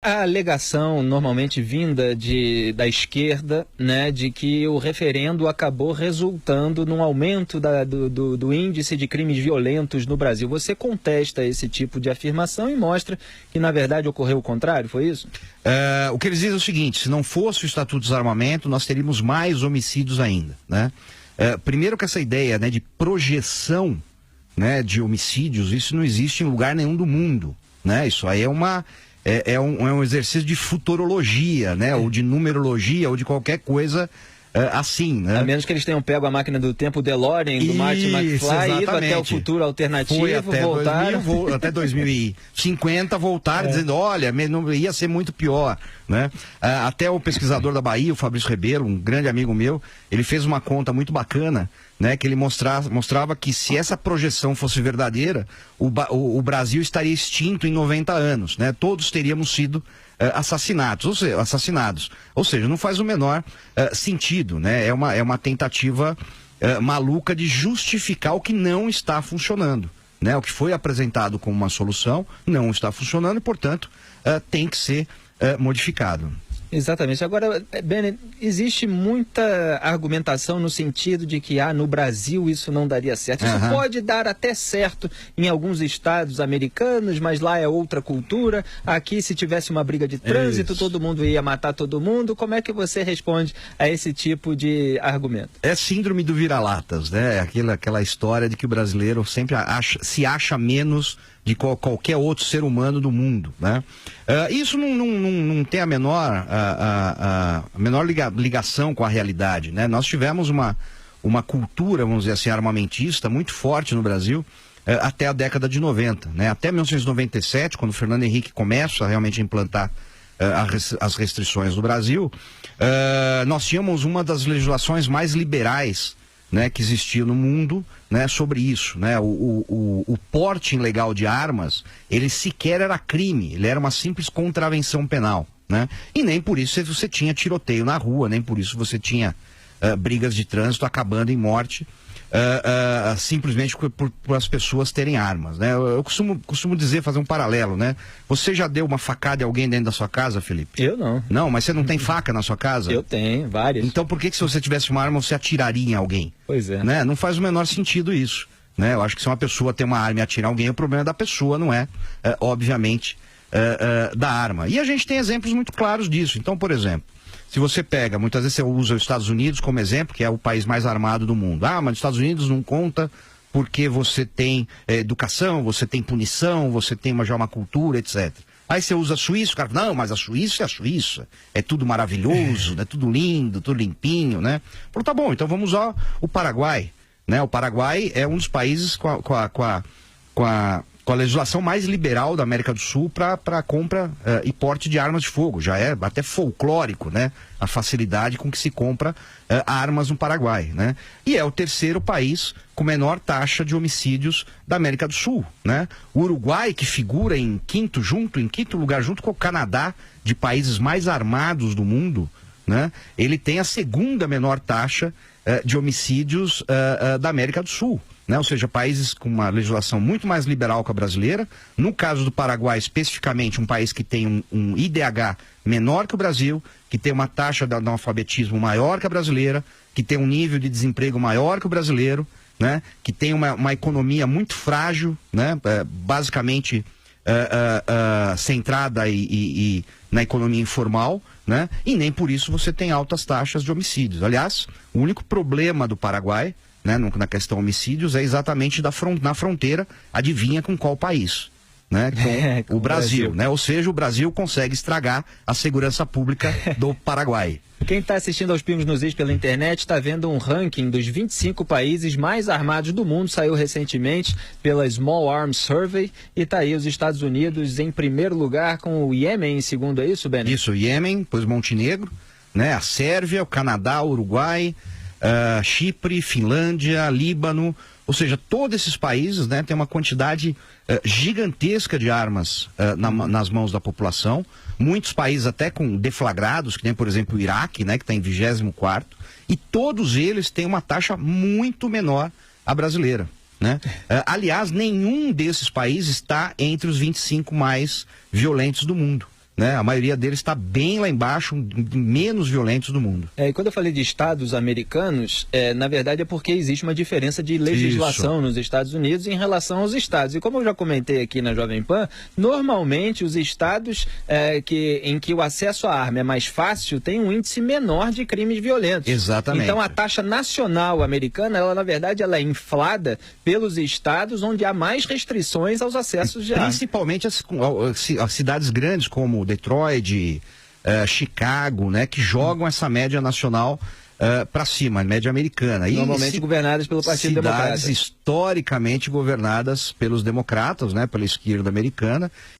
A alegação normalmente vinda da esquerda, né, de que o referendo acabou resultando num aumento do índice de crimes violentos no Brasil. Você contesta esse tipo de afirmação e mostra que, na verdade, ocorreu o contrário, foi isso? O que eles dizem é o seguinte: se não fosse o Estatuto de Desarmamento, nós teríamos mais homicídios ainda, né? Primeiro que essa ideia, né, de projeção, né, de homicídios, isso não existe em lugar nenhum do mundo, né? Isso aí é um exercício de futurologia, né? Ou de numerologia, ou de qualquer coisa assim, né? A menos que eles tenham pego a máquina do tempo DeLorean do Marty McFly, ido até o futuro alternativo, voltaram. Até 2050 voltaram dizendo, olha, não ia ser muito pior, né? Até o pesquisador da Bahia, o Fabrício Rebelo, um grande amigo meu, ele fez uma conta muito bacana, né, que ele mostrava que se essa projeção fosse verdadeira, o Brasil estaria extinto em 90 anos, né? Todos teríamos sido assassinados, ou seja, não faz o menor sentido, né? É uma tentativa maluca de justificar o que não está funcionando, né? O que foi apresentado como uma solução não está funcionando e, portanto, tem que ser modificado. Exatamente. Agora, Bennett, existe muita argumentação no sentido de que no Brasil isso não daria certo. Isso pode dar até certo em alguns estados americanos, mas lá é outra cultura. Aqui, se tivesse uma briga de trânsito, todo mundo ia matar todo mundo. Como é que você responde a esse tipo de argumento? É síndrome do vira-latas, né? Aquela história de que o brasileiro sempre se acha menos de qualquer outro ser humano do mundo, né? Isso não tem a menor ligação com a realidade, né? Nós tivemos uma cultura, vamos dizer assim, armamentista muito forte no Brasil até a década de 90, né? Até 1997, quando o Fernando Henrique começa realmente a implantar as restrições no Brasil, nós tínhamos uma das legislações mais liberais, né, que existia no mundo, né, sobre isso, né? O porte ilegal de armas, ele sequer era crime, ele era uma simples contravenção penal, né? E nem por isso você tinha tiroteio na rua, nem por isso você tinha brigas de trânsito acabando em morte, simplesmente por as pessoas terem armas, né? Eu costumo dizer, fazer um paralelo, né? Você já deu uma facada em alguém dentro da sua casa, Felipe? Eu não. Não, mas você não tem faca na sua casa? Eu tenho, várias. Então por que se você tivesse uma arma você atiraria em alguém? Pois é. Né? Não faz o menor sentido isso, né? Eu acho que se uma pessoa tem uma arma e atirar alguém, o problema é da pessoa, não é, obviamente, da arma. E a gente tem exemplos muito claros disso. Então, por exemplo, se você pega, muitas vezes você usa os Estados Unidos como exemplo, que é o país mais armado do mundo. Mas os Estados Unidos não conta porque você tem educação, você tem punição, você tem já uma cultura, etc. Aí você usa a Suíça, o cara fala, não, mas a Suíça é a Suíça, é tudo maravilhoso, é tudo lindo, tudo limpinho, né? Falou, tá bom, então vamos usar o Paraguai, né? O Paraguai é um dos países com a legislação mais liberal da América do Sul para compra e porte de armas de fogo. Já é até folclórico, né? A facilidade com que se compra armas no Paraguai, né? E é o terceiro país com menor taxa de homicídios da América do Sul, né? O Uruguai, que figura em quinto lugar, junto com o Canadá, de países mais armados do mundo, né? Ele tem a segunda menor taxa de homicídios da América do Sul, né? Ou seja, países com uma legislação muito mais liberal que a brasileira. No caso do Paraguai, especificamente, um país que tem um IDH menor que o Brasil, que tem uma taxa de analfabetismo maior que a brasileira, que tem um nível de desemprego maior que o brasileiro, né? Que tem uma economia muito frágil, né? Basicamente centrada na economia informal, né? E nem por isso você tem altas taxas de homicídios. Aliás, o único problema do Paraguai, né, na questão homicídios, é exatamente na fronteira, adivinha com qual país? Né? Com o Brasil, né? Ou seja, o Brasil consegue estragar a segurança pública do Paraguai. Quem está assistindo aos Pingos nos Is pela internet está vendo um ranking dos 25 países mais armados do mundo, saiu recentemente pela Small Arms Survey, e está aí os Estados Unidos em primeiro lugar, com o Iêmen em segundo, é isso, Bennett? Isso, Iêmen, depois Montenegro, né? A Sérvia, o Canadá, o Uruguai, Chipre, Finlândia, Líbano, ou seja, todos esses países, né, têm uma quantidade gigantesca de armas nas mãos da população. Muitos países até com deflagrados, que nem, por exemplo, o Iraque, né, que está em 24º, e todos eles têm uma taxa muito menor à brasileira, né? Aliás, nenhum desses países está entre os 25 mais violentos do mundo, né? A maioria deles está bem lá embaixo, menos violentos do mundo. E quando eu falei de estados americanos, na verdade é porque existe uma diferença de legislação nos Estados Unidos em relação aos estados. E como eu já comentei aqui na Jovem Pan, normalmente os estados em que o acesso à arma é mais fácil têm um índice menor de crimes violentos. Exatamente. Então a taxa nacional americana, ela na verdade ela é inflada pelos estados onde há mais restrições aos acessos de arma. Principalmente as cidades grandes como Detroit, Chicago, né, que jogam essa média nacional para cima, a média americana. Normalmente governadas pelo Partido Democrata. Cidades historicamente governadas pelos democratas, né, pela esquerda americana.